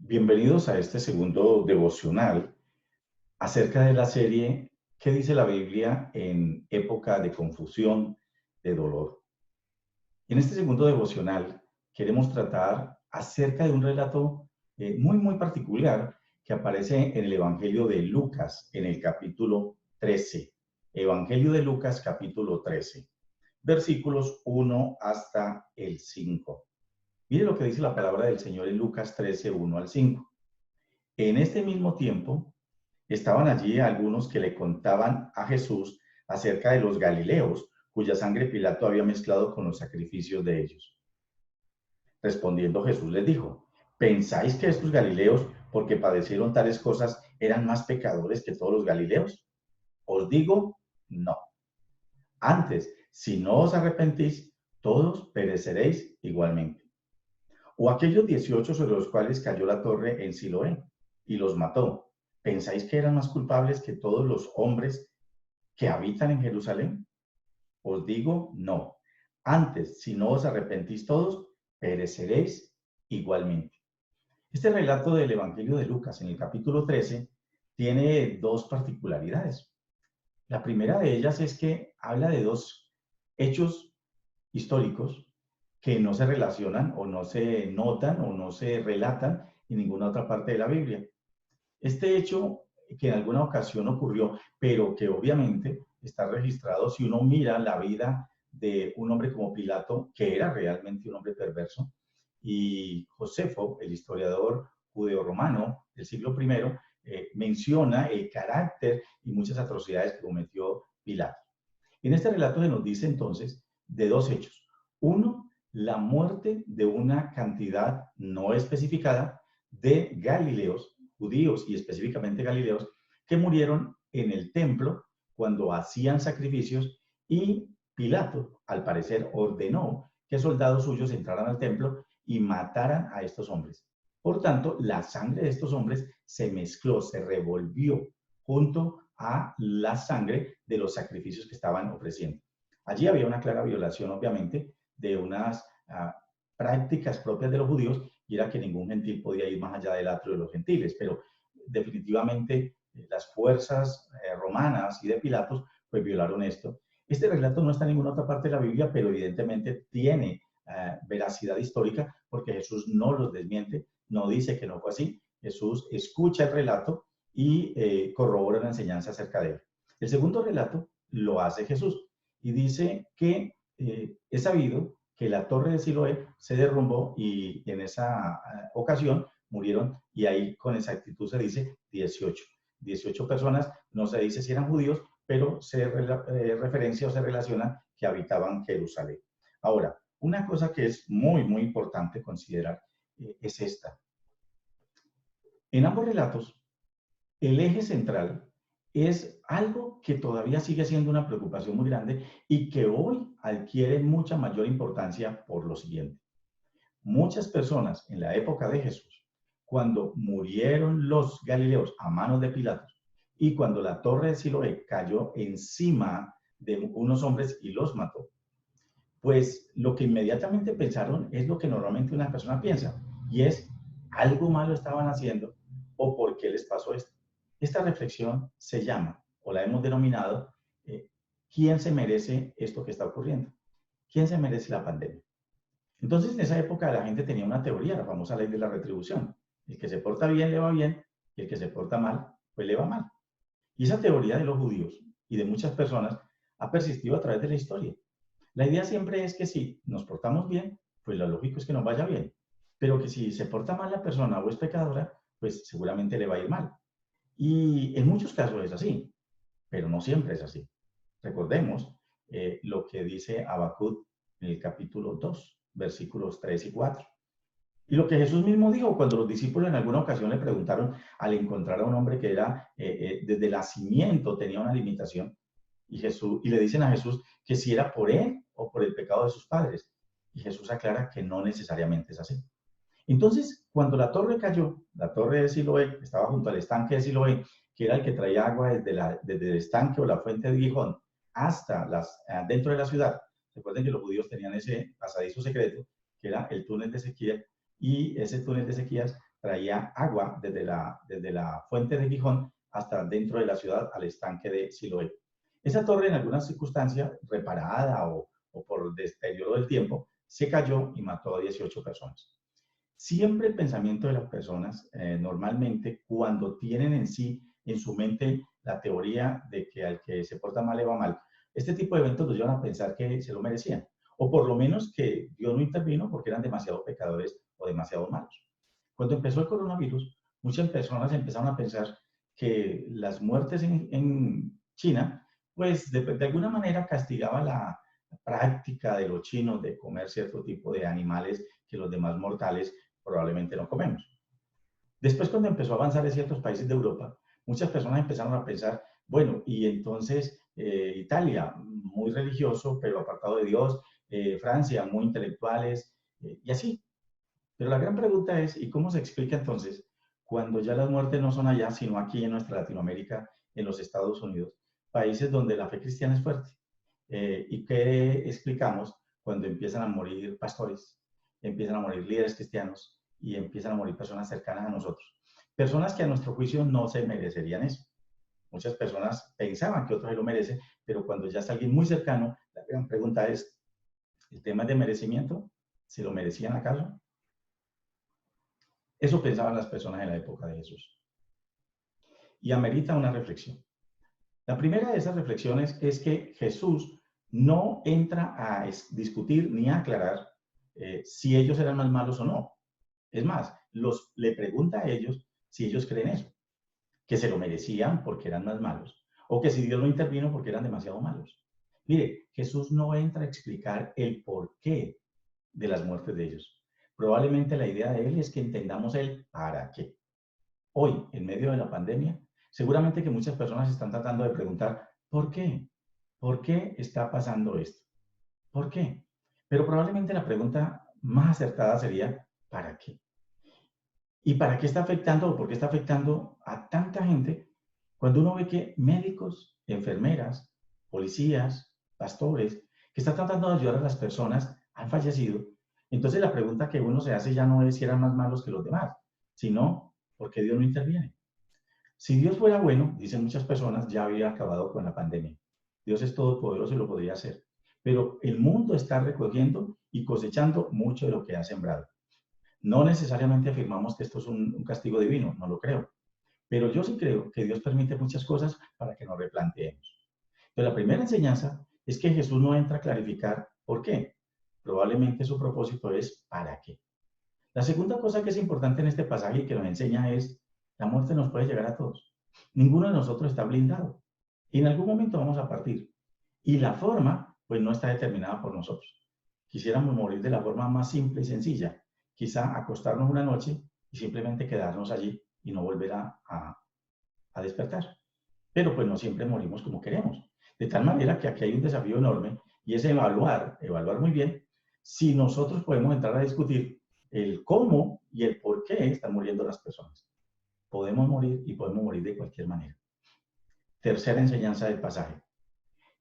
Bienvenidos a este segundo devocional acerca de la serie ¿Qué dice la Biblia en época de confusión, de dolor? En este segundo devocional queremos tratar acerca de un relato muy particular que aparece en el Evangelio de Lucas, en el capítulo 13. Evangelio de Lucas, capítulo 13, versículos 1 hasta el 5. Mire lo que dice la palabra del Señor en Lucas 13, 1 al 5. En este mismo tiempo, estaban allí algunos que le contaban a Jesús acerca de los galileos, cuya sangre Pilato había mezclado con los sacrificios de ellos. Respondiendo Jesús les dijo: ¿pensáis que estos galileos, porque padecieron tales cosas, eran más pecadores que todos los galileos? Os digo, no. Antes, si no os arrepentís, todos pereceréis igualmente. O aquellos 18 sobre los cuales cayó la torre en Siloé y los mató, ¿pensáis que eran más culpables que todos los hombres que habitan en Jerusalén? Os digo, no. Antes, si no os arrepentís todos, pereceréis igualmente. Este relato del Evangelio de Lucas en el capítulo 13 tiene dos particularidades. La primera de ellas es que habla de dos hechos históricos que no se relacionan o no se notan o no se relatan en ninguna otra parte de la Biblia. Este hecho que en alguna ocasión ocurrió, pero que obviamente está registrado si uno mira la vida de un hombre como Pilato, que era realmente un hombre perverso, y Josefo, el historiador judeo-romano del siglo I, menciona el carácter y muchas atrocidades que cometió Pilato. En este relato se nos dice entonces de dos hechos. Uno, la muerte de una cantidad no especificada de galileos, judíos y específicamente galileos, que murieron en el templo cuando hacían sacrificios, y Pilato, al parecer, ordenó que soldados suyos entraran al templo y mataran a estos hombres. Por tanto, la sangre de estos hombres se mezcló, se revolvió junto a la sangre de los sacrificios que estaban ofreciendo. Allí había una clara violación, obviamente, de unas prácticas propias de los judíos, y era que ningún gentil podía ir más allá del atrio de los gentiles, pero definitivamente las fuerzas romanas y de Pilatos pues violaron esto. Este relato no está en ninguna otra parte de la Biblia, pero evidentemente tiene veracidad histórica, porque Jesús no los desmiente, no dice que no fue así. Jesús escucha el relato y corrobora la enseñanza acerca de él. El segundo relato lo hace Jesús y dice que es sabido que la torre de Siloé se derrumbó y en esa ocasión murieron, y ahí con exactitud se dice 18 personas, no se dice si eran judíos, pero se referencia o se relaciona que habitaban Jerusalén. Ahora, una cosa que es muy importante considerar es esta. En ambos relatos, el eje central es algo que todavía sigue siendo una preocupación muy grande y que hoy adquiere mucha mayor importancia por lo siguiente. Muchas personas en la época de Jesús, cuando murieron los galileos a manos de Pilato y cuando la torre de Siloé cayó encima de unos hombres y los mató, pues lo que inmediatamente pensaron es lo que normalmente una persona piensa, y es: algo malo estaban haciendo o por qué les pasó esto. Esta reflexión se llama, o la hemos denominado, ¿quién se merece esto que está ocurriendo? ¿Quién se merece la pandemia? Entonces, en esa época la gente tenía una teoría, la famosa ley de la retribución. El que se porta bien le va bien, y el que se porta mal, pues le va mal. Y esa teoría de los judíos y de muchas personas ha persistido a través de la historia. La idea siempre es que si nos portamos bien, pues lo lógico es que nos vaya bien. Pero que si se porta mal la persona o es pecadora, pues seguramente le va a ir mal. Y en muchos casos es así, pero no siempre es así. Recordemos lo que dice Habacuc en el capítulo 2, versículos 3 y 4. Y lo que Jesús mismo dijo cuando los discípulos en alguna ocasión le preguntaron, al encontrar a un hombre que era desde el nacimiento tenía una limitación, y le dicen a Jesús que si era por él o por el pecado de sus padres. Y Jesús aclara que no necesariamente es así. Entonces, cuando la torre cayó, la torre de Siloé, estaba junto al estanque de Siloé, que era el que traía agua desde el estanque o la fuente de Gijón hasta dentro de la ciudad. Recuerden que los judíos tenían ese pasadizo secreto, que era el túnel de Ezequiel, y ese túnel de Ezequías traía agua desde la fuente de Gijón hasta dentro de la ciudad al estanque de Siloé. Esa torre en algunas circunstancias, reparada o por deterioro del tiempo, se cayó y mató a 18 personas. Siempre el pensamiento de las personas, normalmente, cuando tienen en sí, en su mente, la teoría de que al que se porta mal le va mal, este tipo de eventos los llevan a pensar que se lo merecían, o por lo menos que Dios no intervino porque eran demasiado pecadores o demasiado malos. Cuando empezó el coronavirus, muchas personas empezaron a pensar que las muertes en China, pues de alguna manera castigaba la práctica de los chinos de comer cierto tipo de animales que los demás mortales probablemente no comemos. Después, cuando empezó a avanzar en ciertos países de Europa, muchas personas empezaron a pensar, bueno, y entonces Italia, muy religioso, pero apartado de Dios, Francia, muy intelectuales, y así. Pero la gran pregunta es, ¿y cómo se explica entonces cuando ya las muertes no son allá, sino aquí en nuestra Latinoamérica, en los Estados Unidos, países donde la fe cristiana es fuerte? ¿Y qué explicamos cuando empiezan a morir pastores, empiezan a morir líderes cristianos y empiezan a morir personas cercanas a nosotros? Personas que a nuestro juicio no se merecerían eso. Muchas personas pensaban que otros se lo merecen, pero cuando ya está alguien muy cercano, la gran pregunta es, ¿el tema de merecimiento? ¿Se lo merecían acaso? Eso pensaban las personas en la época de Jesús. Y amerita una reflexión. La primera de esas reflexiones es que Jesús no entra a discutir ni a aclarar si ellos eran más malos o no. Es más, le pregunta a ellos si ellos creen eso, que se lo merecían porque eran más malos, o que si Dios no intervino porque eran demasiado malos. Mire, Jesús no entra a explicar el porqué de las muertes de ellos. Probablemente la idea de él es que entendamos el para qué. Hoy, en medio de la pandemia, seguramente que muchas personas están tratando de preguntar, ¿por qué? ¿Por qué está pasando esto? ¿Por qué? Pero probablemente la pregunta más acertada sería, ¿para qué? ¿Y para qué está afectando o por qué está afectando a tanta gente cuando uno ve que médicos, enfermeras, policías, pastores, que están tratando de ayudar a las personas, han fallecido? Entonces la pregunta que uno se hace ya no es si eran más malos que los demás, sino ¿por qué Dios no interviene? Si Dios fuera bueno, dicen muchas personas, ya habría acabado con la pandemia. Dios es todopoderoso y lo podría hacer. Pero el mundo está recogiendo y cosechando mucho de lo que ha sembrado. No necesariamente afirmamos que esto es un castigo divino, no lo creo. Pero yo sí creo que Dios permite muchas cosas para que nos replanteemos. Entonces, la primera enseñanza es que Jesús no entra a clarificar por qué. Probablemente su propósito es para qué. La segunda cosa que es importante en este pasaje y que nos enseña es, la muerte nos puede llegar a todos. Ninguno de nosotros está blindado. Y en algún momento vamos a partir. Y la forma, pues no está determinada por nosotros. Quisiéramos morir de la forma más simple y sencilla. Quizá acostarnos una noche y simplemente quedarnos allí y no volver a despertar. Pero pues no siempre morimos como queremos. De tal manera que aquí hay un desafío enorme y es evaluar muy bien si nosotros podemos entrar a discutir el cómo y el por qué están muriendo las personas. Podemos morir y podemos morir de cualquier manera. Tercera enseñanza del pasaje.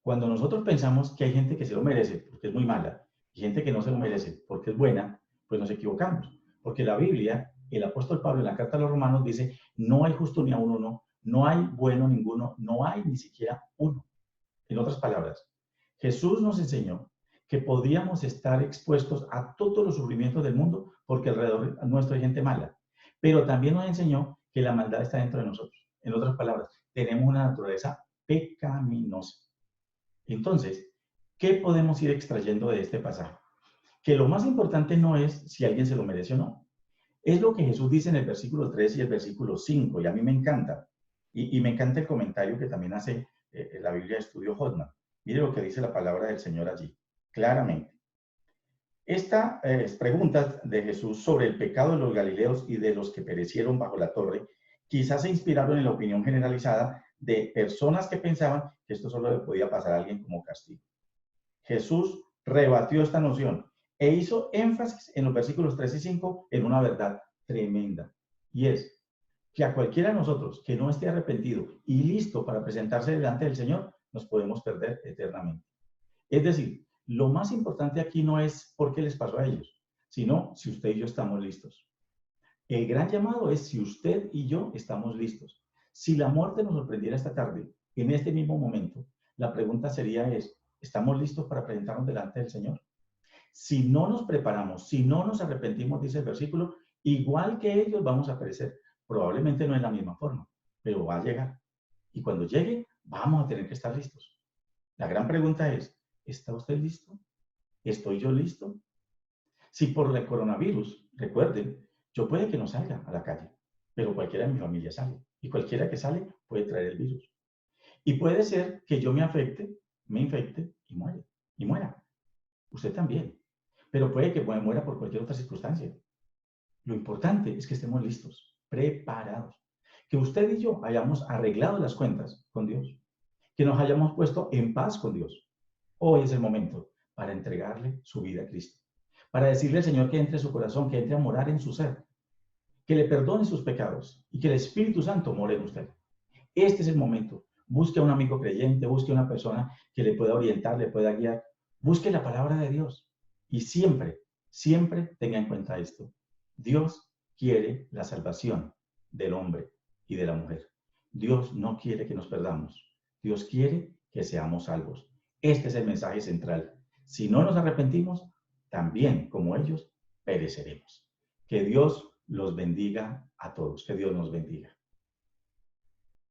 Cuando nosotros pensamos que hay gente que se lo merece porque es muy mala y gente que no se lo merece porque es buena, pues nos equivocamos. Porque la Biblia, el apóstol Pablo en la carta a los Romanos dice, no hay justo ni a uno, no, no hay bueno ninguno, no hay ni siquiera uno. En otras palabras, Jesús nos enseñó que podíamos estar expuestos a todos los sufrimientos del mundo porque alrededor nuestro hay gente mala. Pero también nos enseñó que la maldad está dentro de nosotros. En otras palabras, tenemos una naturaleza pecaminosa. Entonces, ¿qué podemos ir extrayendo de este pasaje? Que lo más importante no es si alguien se lo merece o no. Es lo que Jesús dice en el versículo 3 y el versículo 5, y a mí me encanta. Y me encanta el comentario que también hace la Biblia de Estudio Hodman. Mire lo que dice la palabra del Señor allí, claramente. Estas preguntas de Jesús sobre el pecado de los galileos y de los que perecieron bajo la torre, quizás se inspiraron en la opinión generalizada de personas que pensaban que esto solo le podía pasar a alguien como castigo. Jesús rebatió esta noción e hizo énfasis en los versículos 3 y 5 en una verdad tremenda. Y es que a cualquiera de nosotros que no esté arrepentido y listo para presentarse delante del Señor, nos podemos perder eternamente. Es decir, lo más importante aquí no es por qué les pasó a ellos, sino si usted y yo estamos listos. El gran llamado es si usted y yo estamos listos. Si la muerte nos sorprendiera esta tarde, en este mismo momento, la pregunta sería ¿estamos listos para presentarnos delante del Señor? Si no nos preparamos, si no nos arrepentimos, dice el versículo, igual que ellos vamos a perecer. Probablemente no en la misma forma, pero va a llegar. Y cuando llegue, vamos a tener que estar listos. La gran pregunta es, ¿está usted listo? ¿Estoy yo listo? Si por el coronavirus, recuerden, yo puede que no salga a la calle, pero cualquiera de mi familia sale. Y cualquiera que sale puede traer el virus. Y puede ser que yo me afecte, me infecte y muera. Usted también. Pero puede que muera por cualquier otra circunstancia. Lo importante es que estemos listos, preparados. Que usted y yo hayamos arreglado las cuentas con Dios. Que nos hayamos puesto en paz con Dios. Hoy es el momento para entregarle su vida a Cristo. Para decirle al Señor que entre en su corazón, que entre a morar en su ser. Que le perdone sus pecados y que el Espíritu Santo more en usted. Este es el momento. Busque a un amigo creyente, busque a una persona que le pueda orientar, le pueda guiar. Busque la palabra de Dios. Y siempre, siempre tenga en cuenta esto. Dios quiere la salvación del hombre y de la mujer. Dios no quiere que nos perdamos. Dios quiere que seamos salvos. Este es el mensaje central. Si no nos arrepentimos, también como ellos, pereceremos. Que Dios los bendiga a todos. Que Dios nos bendiga.